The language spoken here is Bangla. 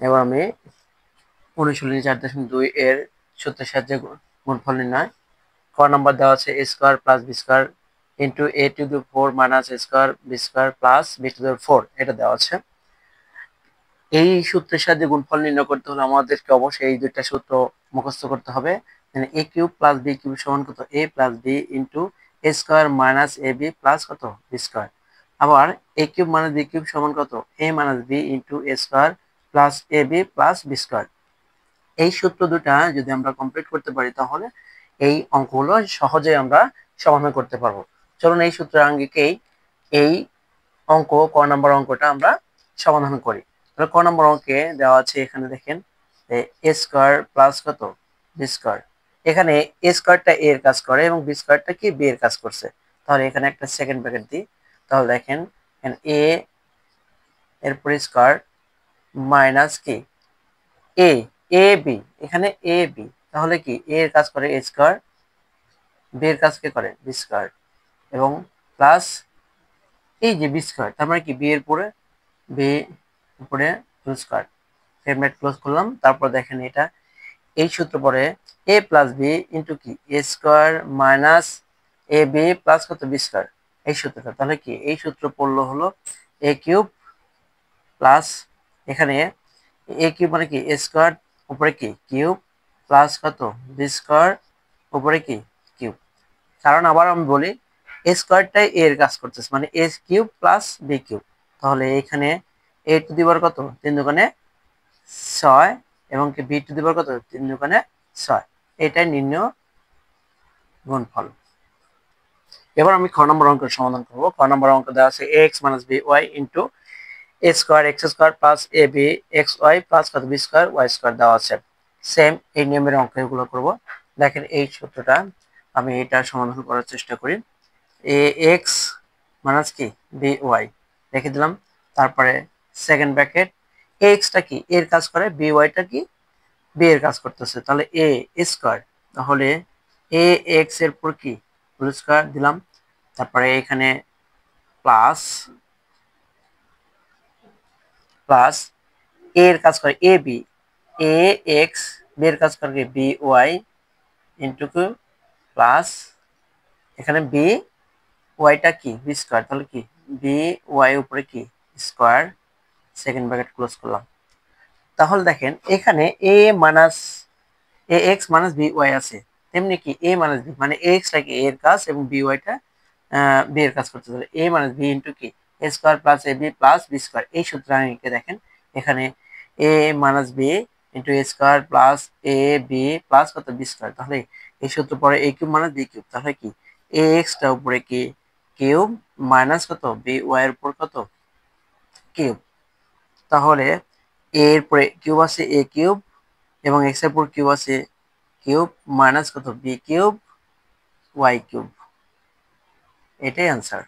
এবার আমি অনুশীলনী 4.2 এর সূত্রের সাহায্যে গুণফল নির্ণয়। ক নাম্বার দেওয়া আছে a square plus b square into a to the 4 minus a square b square plus b to the 4 এটা দেওয়া আছে। এই সূত্রের সাহায্যে গুণফল নির্ণয় করতে হলে আমাদেরকে অবশ্যই এই দুইটা সূত্র মুখস্থ করতে হবে। মানে a cube plus b cube সমান কত a plus b into a square minus ab plus কত b স্কয়ার। আবার a cube minus b cube সমান কত a minus b into a square plus ab plus b square. এই সূত্র দুটা যদি আমরা কমপ্লিট করতে পারি তাহলে এই অঙ্কগুলো সহজে আমরা সমাধান করতে পারবো। চলুন এই সূত্রের আঙ্গিকেই এই অঙ্ক ক নাম্বার অঙ্কটা আমরা সমাধান করি। তাহলে ক নাম্বার অঙ্কে দেওয়া আছে, এখানে দেখেন এ স্কয়ার প্লাস কত বি স্কয়ার। এখানে এ স্কয়ারটা এ এর কাজ করে এবং বি স্কয়ারটা কি বি এর কাজ করছে। তাহলে এখানে একটা সেকেন্ড ব্র্যাকেট দিই। তাহলে দেখেন এ এরপর স্কয়ার মাইনাস কি এ এ বি, এখানে এ বি, তাহলে কি এ এর কাজ করে এ স্কয়ার, বি এর কাজ কে করে বি স্কয়ার এবং প্লাস এই যে বি স্কয়ার, তার মানে কি বি এর পরে বি উপরে হোল স্কয়ার, ব্র্যাকেট ক্লোজ করলাম। তারপর দেখেন এটা এই সূত্র পরে এ প্লাস বি ইন্টু কি এ square minus A B plus কত বি স্কয়ার, এই সূত্রটা। তাহলে কি এই সূত্র পড়লো হলো এ কিউব প্লাস এখানে এ কিউব মানে কি এ স্কয়ার উপরে কি কিউব প্লাস কত বি স্কয়ার উপরে কি কিউব। কারণ আবার আমি বলি এ স্কয়ারটাই এ এর কাজ করতেছে, মানে এ কিউব প্লাস বি কিউব। তাহলে এখানে এ টু দি পাওয়ার কত 3 দুগুণে 6 এবং কি বি টু দি পাওয়ার কত 3 দুগুণে 6, এটাই নির্ণয় গুণফল। এবার আমি খ নম্বর অঙ্কের সমাধান করব। খ নম্বর অঙ্ক দেওয়া আছে ax - by into a square x square plus ab xy plus কত b স্কয়ার y স্কয়ার দেওয়া আছে। সেম এই নিয়মের অঙ্ক এগুলো করব। দেখেন এই সূত্রটা আমি এটা সমাধান করার চেষ্টা করি। ax মাইনাস কি by রেখে দিলাম। তারপরে সেকেন্ড ব্র্যাকেট ax টা কি এর কাজ করে, by টা কি b এর কাজ করতেছে। তাহলে a স্কয়ার, তাহলে ax এর পর কি হোল স্কয়ার দিলাম। তারপরে এখানে প্লাস প্লাস এ এর কাজ করে A B, A x B এর কাজ করে বি ওয়াই ইন্টু কি প্লাস এখানে বি ওয়াইটা কি বি স্কয়ার, তাহলে কি বি ওয়াই উপরে কি স্কয়ার, সেকেন্ড ব্র্যাকেট ক্লোজ করলাম। তাহলে দেখেন এখানে এ মাইনাস এ এক্স মাইনাস বি ওয়াই আছে, তেমনি কি এ মাইনাস বি মানে এ এক্সটা কি এর কাজ এবং বি ওয়াইটা বি এর কাজ করতে হবে। এ মাইনাস বি ইন্টু কি এ square plus A B plus B square. এই সূত্রাঙ্কে দেখেন এখানে এ minus B into A square plus A B plus কত বি স্কয়ার। তাহলে এই সূত্র পরে এ কিউব মাইনাস বি কিউব, তাহলে কি এ এক্সটা উপরে কি কিউব মাইনাস কত বি ওয়াই এর উপর কত কিউব। তাহলে এর পরে কিউব আছে এ কিউব এবং এক্স এর উপর কিউব আছে কিউব মাইনাস কত বি কিউব ওয়াই কিউব, এটাই অ্যান্সার।